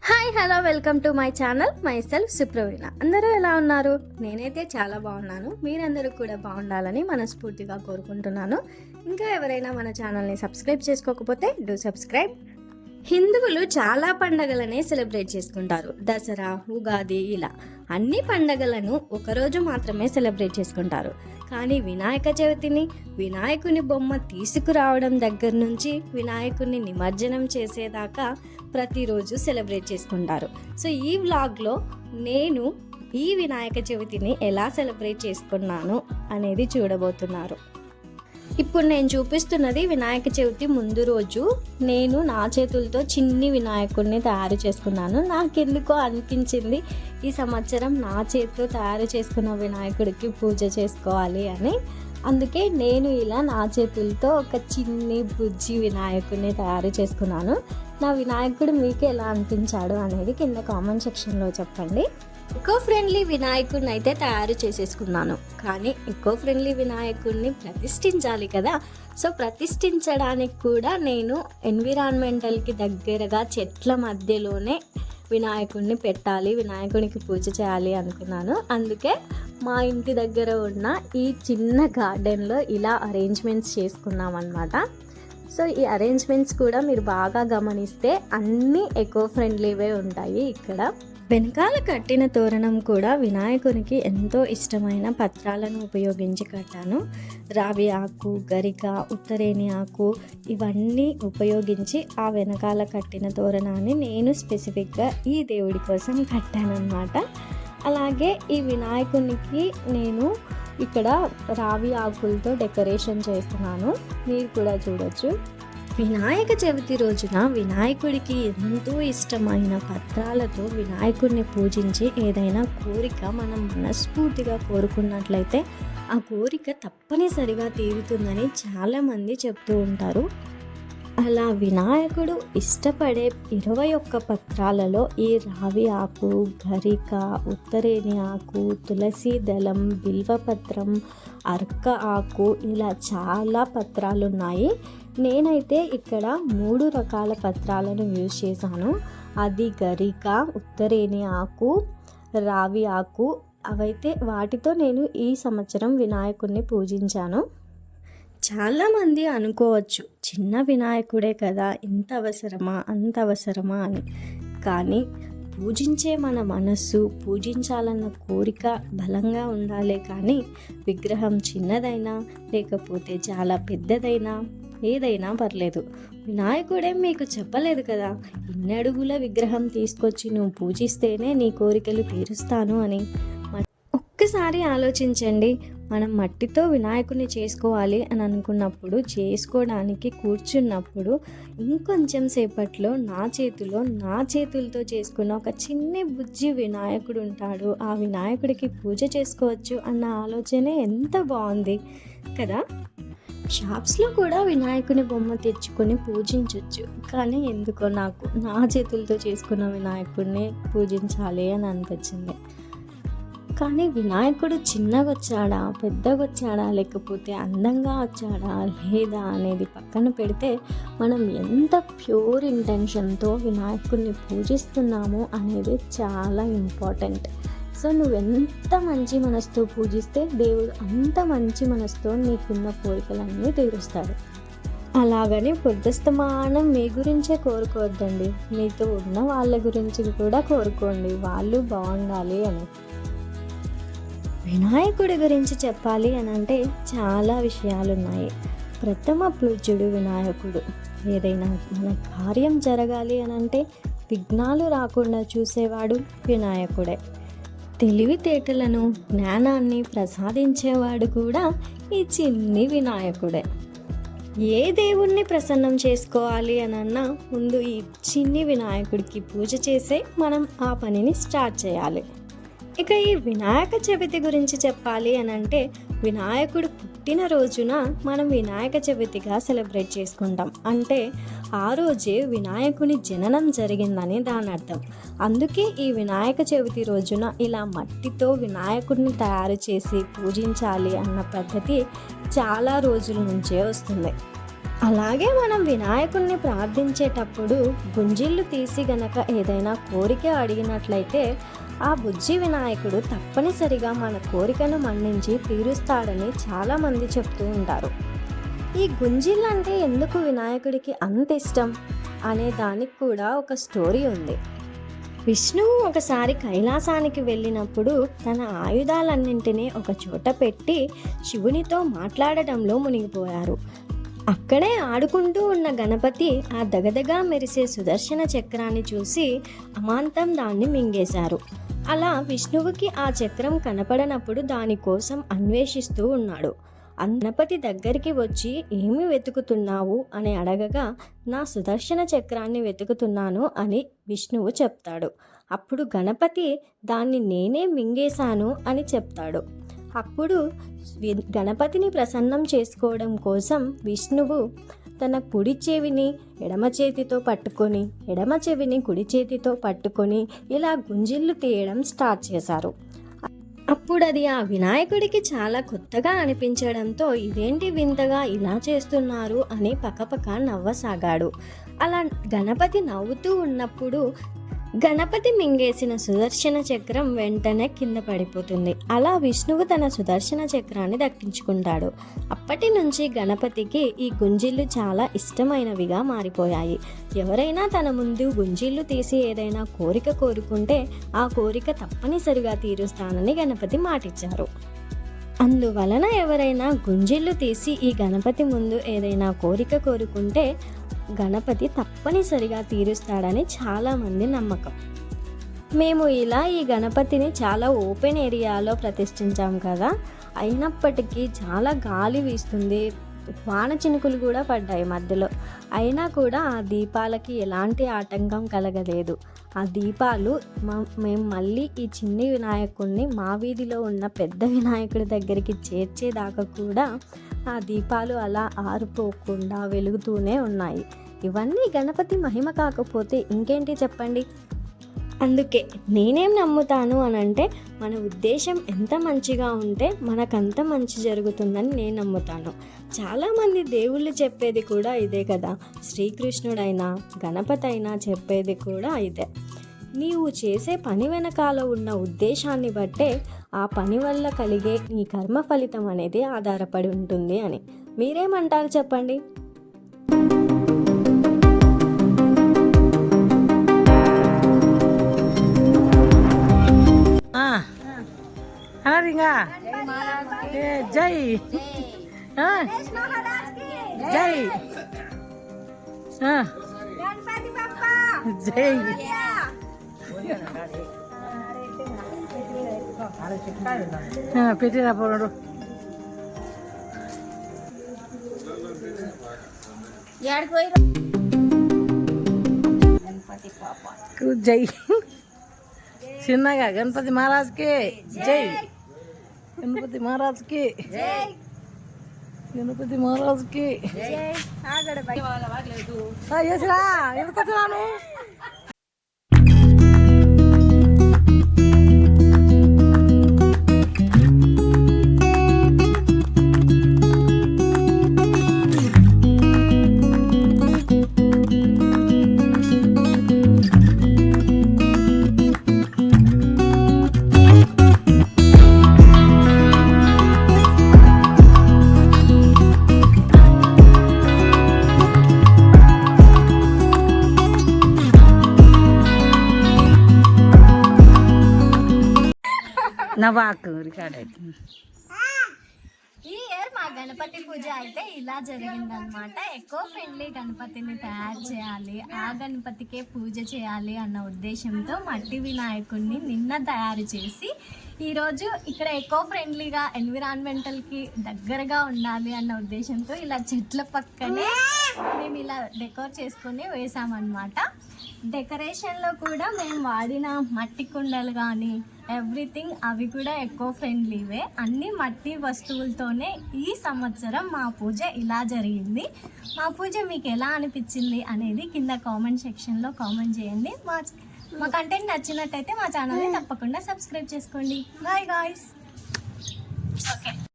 Hi hello welcome to my channel మై సెల్ఫ్ సుప్రవీణ. అందరూ ఎలా ఉన్నారు? నేనైతే చాలా బాగున్నాను. మీరందరూ కూడా బాగుండాలని మనస్ఫూర్తిగా కోరుకుంటున్నాను. ఇంకా ఎవరైనా మన ఛానల్ని సబ్స్క్రైబ్ చేసుకోకపోతే డూ సబ్స్క్రైబ్. హిందువులు చాలా పండగలనే సెలబ్రేట్ చేసుకుంటారు. దసరా, ఉగాది ఇలా అన్ని పండగలను ఒకరోజు మాత్రమే సెలబ్రేట్ చేసుకుంటారు. కానీ వినాయక చవితిని వినాయకుని బొమ్మ తీసుకురావడం దగ్గర నుంచి వినాయకుని నిమజ్జనం చేసేదాకా ప్రతిరోజు సెలబ్రేట్ చేసుకుంటారు. సో ఈ వ్లాగ్లో నేను ఈ వినాయక చవితిని ఎలా సెలబ్రేట్ చేసుకున్నాను అనేది చూడబోతున్నారు. ఇప్పుడు నేను చూపిస్తున్నది వినాయక చవితి ముందు రోజు నేను నా చేతులతో చిన్ని వినాయకుడిని తయారు చేసుకున్నాను. నాకెందుకో అనిపించింది ఈ సంవత్సరం నా చేతితో తయారు చేసుకున్న వినాయకుడికి పూజ చేసుకోవాలి అని. అందుకే నేను ఇలా నా చేతులతో ఒక చిన్ని బుజ్జి వినాయకుడిని తయారు చేసుకున్నాను. నా వినాయకుడు మీకు ఎలా అనిపించాడు అనేది కింద కామెంట్ సెక్షన్లో చెప్పండి. ఎకో ఫ్రెండ్లీ వినాయకుడిని అయితే తయారు చేసేసుకున్నాను. కానీ ఎకో ఫ్రెండ్లీ వినాయకుడిని ప్రతిష్ఠించాలి కదా. సో ప్రతిష్ఠించడానికి కూడా నేను ఎన్విరాన్మెంటల్కి దగ్గరగా చెట్ల మధ్యలోనే వినాయకుడిని పెట్టాలి, వినాయకుడికి పూజ చేయాలి అనుకున్నాను. అందుకే మా ఇంటి దగ్గర ఉన్న ఈ చిన్న గార్డెన్లో ఇలా అరేంజ్మెంట్స్ చేసుకున్నాం అన్నమాట. సో ఈ అరేంజ్మెంట్స్ కూడా మీరు బాగా గమనిస్తే అన్నీ ఎకో ఫ్రెండ్లీవే ఉంటాయి. ఇక్కడ వెనకాల కట్టిన తోరణం కూడా వినాయకునికి ఎంతో ఇష్టమైన పత్రాలను ఉపయోగించి కట్టాను. రావి ఆకు, గరిక, ఉత్తరేణి ఆకు ఇవన్నీ ఉపయోగించి ఆ వెనకాల కట్టిన తోరణాన్ని నేను స్పెసిఫిక్గా ఈ దేవుడి కోసం కట్టాను అన్నమాట. అలాగే ఈ వినాయకునికి నేను ఇక్కడ రావి ఆకులతో డెకరేషన్ చేస్తున్నాను, మీరు కూడా చూడొచ్చు. వినాయక చవితి రోజున వినాయకుడికి ఎంతో ఇష్టమైన పత్రాలతో వినాయకుడిని పూజించి ఏదైనా కోరిక మనం మనస్ఫూర్తిగా కోరుకున్నట్లయితే ఆ కోరిక తప్పనిసరిగా తీరుతుందని చాలామంది చెప్తూ ఉంటారు. అలా వినాయకుడు ఇష్టపడే 21 పత్రాలలో ఈ రావి ఆకు, గరిక, ఉత్తరేణి ఆకు, తులసి దళం, బిల్వపత్రం, అర్క ఆకు ఇలా చాలా పత్రాలు ఉన్నాయి. నేనైతే ఇక్కడ 3 రకాల పత్రాలను యూజ్ చేశాను. అది గరిక, ఉత్తరేణి ఆకు, రావి ఆకు. అవైతే వాటితో నేను ఈ సంవత్సరం వినాయకుడిని పూజించాను. చాలామంది అనుకోవచ్చు చిన్న వినాయకుడే కదా, ఇంత అవసరమా అంత అవసరమా అని. కానీ పూజించే మన మనస్సు, పూజించాలన్న కోరిక బలంగా ఉండాలి. కానీ విగ్రహం చిన్నదైనా లేకపోతే చాలా పెద్దదైనా ఏదైనా పర్లేదు, వినాయకుడే మీకు చెప్పలేదు కదా ఇన్ని అడుగుల విగ్రహం తీసుకొచ్చి నువ్వు పూజిస్తేనే నీ కోరికలు తీరుస్తాను అని. ఒక్కసారి ఆలోచించండి, మనం మట్టితో వినాయకుడిని చేసుకోవాలి అని అనుకున్నప్పుడు, చేసుకోవడానికి కూర్చున్నప్పుడు ఇంకొంచెం సేపట్లో నా చేతులతో చేసుకున్న ఒక చిన్ని బుజ్జి వినాయకుడు ఉంటాడు, ఆ వినాయకుడికి పూజ చేసుకోవచ్చు అన్న ఆలోచనే ఎంత బాగుంది కదా. షాప్స్లో కూడా వినాయకుని బొమ్మ తెచ్చుకొని పూజించవచ్చు. కానీ ఎందుకో నాకు నా చేతులతో చేసుకున్న వినాయకుడిని పూజించాలి అని అనిపించింది. కానీ వినాయకుడు చిన్నగా వచ్చాడా, పెద్దగా వచ్చాడా, లేకపోతే అందంగా వచ్చాడా లేదా అనేది పక్కన పెడితే మనం ఎంత ప్యూర్ ఇంటెన్షన్తో వినాయకుడిని పూజిస్తున్నామో అనేది చాలా ఇంపార్టెంట్. సో నువ్వెంత మంచి మనసుతో పూజిస్తే దేవుడు అంత మంచి మనసుతో నీకున్న కోరికలన్నీ తీరుస్తాడు. అలాగని పొద్దుస్తమానం మీ గురించే కోరుకోవద్దండి, మీతో ఉన్న వాళ్ళ గురించి కూడా కోరుకోండి, వాళ్ళు బాగుండాలి అని. వినాయకుడి గురించి చెప్పాలి అని అంటే చాలా విషయాలు ఉన్నాయి. ప్రథమ పూజ్యుడు వినాయకుడు. ఏదైనా మన కార్యం జరగాలి అని అంటే విఘ్నాలు రాకుండా చూసేవాడు వినాయకుడే. తెలివితేటలను, జ్ఞానాన్ని ప్రసాదించేవాడు కూడా ఈ చిన్ని వినాయకుడే. ఏ దేవుణ్ణి ప్రసన్నం చేసుకోవాలి అనన్నా ముందు ఈ చిన్ని వినాయకుడికి పూజ చేసే మనం ఆ పనిని స్టార్ట్ చేయాలి. ఇక ఈ వినాయక చవితి గురించి చెప్పాలి అని అంటే వినాయకుడు పుట్టిన రోజున మనం వినాయక చవితిగా సెలబ్రేట్ చేసుకుంటాం. అంటే ఆ రోజే వినాయకుని జననం జరిగిందని దాని అర్థం. అందుకే ఈ వినాయక చవితి రోజున ఇలా మట్టితో వినాయకుడిని తయారు చేసి పూజించాలి అన్న పద్ధతి చాలా రోజుల నుంచే వస్తుంది. అలాగే మనం వినాయకుడిని ప్రార్థించేటప్పుడు గుంజిళ్ళు తీసి గనక ఏదైనా కోరిక అడిగినట్లయితే ఆ బుజ్జి వినాయకుడు తప్పనిసరిగా మన కోరికను మన్నించి తీరుస్తాడని చాలామంది చెప్తూ ఉంటారు. ఈ గుంజిళ్ళు అంటే ఎందుకు వినాయకుడికి అంత ఇష్టం అనే దానికి కూడా ఒక స్టోరీ ఉంది. విష్ణువు ఒకసారి కైలాసానికి వెళ్ళినప్పుడు తన ఆయుధాలన్నింటినీ ఒక చోట పెట్టి శివునితో మాట్లాడటంలో మునిగిపోయారు. అక్కడే ఆడుకుంటూ ఉన్న గణపతి ఆ దగదగా మెరిసే సుదర్శన చక్రాన్ని చూసి అమాంతం దాన్ని మింగేశారు. అలా విష్ణువుకి ఆ చక్రం కనపడనప్పుడు దానికోసం అన్వేషిస్తూ ఉన్నాడు. గణపతి దగ్గరికి వచ్చి ఏమి వెతుకుతున్నావు అని అడగగా నా సుదర్శన చక్రాన్ని వెతుకుతున్నాను అని విష్ణువు చెప్తాడు. అప్పుడు గణపతి దాన్ని నేనే మింగేశాను అని చెప్తాడు. అప్పుడు గణపతిని ప్రసన్నం చేసుకోవడం కోసం విష్ణువు తన కుడి చెవిని ఎడమ చేతితో పట్టుకొని ఎడమ చెవిని కుడి చేతితో పట్టుకొని ఇలా గుంజిళ్ళు తీయడం స్టార్ట్ చేశారు. అప్పుడు అది ఆ వినాయకుడికి చాలా కొత్తగా అనిపించడంతో ఇదేంటి వింతగా ఇలా చేస్తున్నారు అని పకపక నవ్వసాగాడు. అలా గణపతి నవ్వుతూ ఉన్నప్పుడు గణపతి మింగేసిన సుదర్శన చక్రం వెంటనే కింద పడిపోతుంది. అలా విష్ణువు తన సుదర్శన చక్రాన్ని దక్కించుకుంటాడు. అప్పటి నుంచి గణపతికి ఈ గుంజిళ్ళు చాలా ఇష్టమైనవిగా మారిపోయాయి. ఎవరైనా తన ముందు గుంజిళ్ళు తీసి ఏదైనా కోరిక కోరుకుంటే ఆ కోరిక తప్పనిసరిగా తీరుస్తానని గణపతి మాటిచ్చారు. అందువలన ఎవరైనా గుంజిళ్ళు తీసి ఈ గణపతి ముందు ఏదైనా కోరిక కోరుకుంటే గణపతి తప్పనిసరిగా తీరుస్తాడని చాలామంది నమ్మకం. మేము ఇలా ఈ గణపతిని చాలా ఓపెన్ ఏరియాలో ప్రతిష్ఠించాం కదా, అయినప్పటికీ చాలా గాలి వీస్తుంది, వాన చినుకులు కూడా పడ్డాయి మధ్యలో. అయినా కూడా ఆ దీపాలకి ఎలాంటి ఆటంకం కలగలేదు. ఆ దీపాలు మేము మళ్ళీ ఈ చిన్ని వినాయకుడిని మా వీధిలో ఉన్న పెద్ద వినాయకుడి దగ్గరికి చేర్చేదాకా కూడా ఆ దీపాలు అలా ఆరిపోకుండా వెలుగుతూనే ఉన్నాయి. ఇవన్నీ గణపతి మహిమ కాకపోతే ఇంకేంటి చెప్పండి. అందుకే నేనేం నమ్ముతాను అనంటే మన ఉద్దేశం ఎంత మంచిగా ఉంటే మనకంత మంచి జరుగుతుందని నేను నమ్ముతాను. చాలామంది దేవుళ్ళు చెప్పేది కూడా ఇదే కదా, శ్రీకృష్ణుడైనా గణపతి అయినా చెప్పేది కూడా ఇదే. నీవు చేసే పని వెనకాల ఉన్న ఉద్దేశాన్ని బట్టే ఆ పని వల్ల కలిగే నీ కర్మ ఫలితం అనేది ఆధారపడి ఉంటుంది అని. మీరేమంటారు చెప్పండి? అనరింగా జై జై జై పెట్టిరా పోడు జై చిన్నగా గణపతి మహారాజ్కి జై, గణపతి మహారాజ్కి గణపతి మహారాజ్కి చేసిరా ఎందుకొచ్చినాను. నవాకు రికార్డ్ అవుతుంది. ఈ ఇయర్ మా గణపతి పూజ అయితే ఇలా జరిగిందనమాట. ఎకో ఫ్రెండ్లీ గణపతిని తయారు చేయాలి, ఆ గణపతికే పూజ చేయాలి అన్న ఉద్దేశంతో మట్టి వినాయకుడిని నిన్న తయారు చేసి ఈరోజు ఇక్కడ ఎకో ఫ్రెండ్లీగా ఎన్విరాన్మెంటల్కి దగ్గరగా ఉండాలి అన్న ఉద్దేశంతో ఇలా చెట్ల పక్కనే మేము ఇలా డెకోర్ చేసుకొని వేసామన్నమాట. డెకరేషన్లో కూడా మేము వాడిన మట్టి కుండలు కానీ ఎవ్రీథింగ్ అవి కూడా ఎకో ఫ్రెండ్లీవే. అన్ని మట్టి వస్తువులతోనే ఈ సంవత్సరం మా పూజ ఇలా జరిగింది. మా పూజ మీకు ఎలా అనిపించింది అనేది కింద కామెంట్ సెక్షన్లో కామెంట్ చేయండి. మా కంటెంట్ నచ్చినట్టయితే మా ఛానల్ని తప్పకుండా సబ్స్క్రైబ్ చేసుకోండి. Bye guys. ఓకే.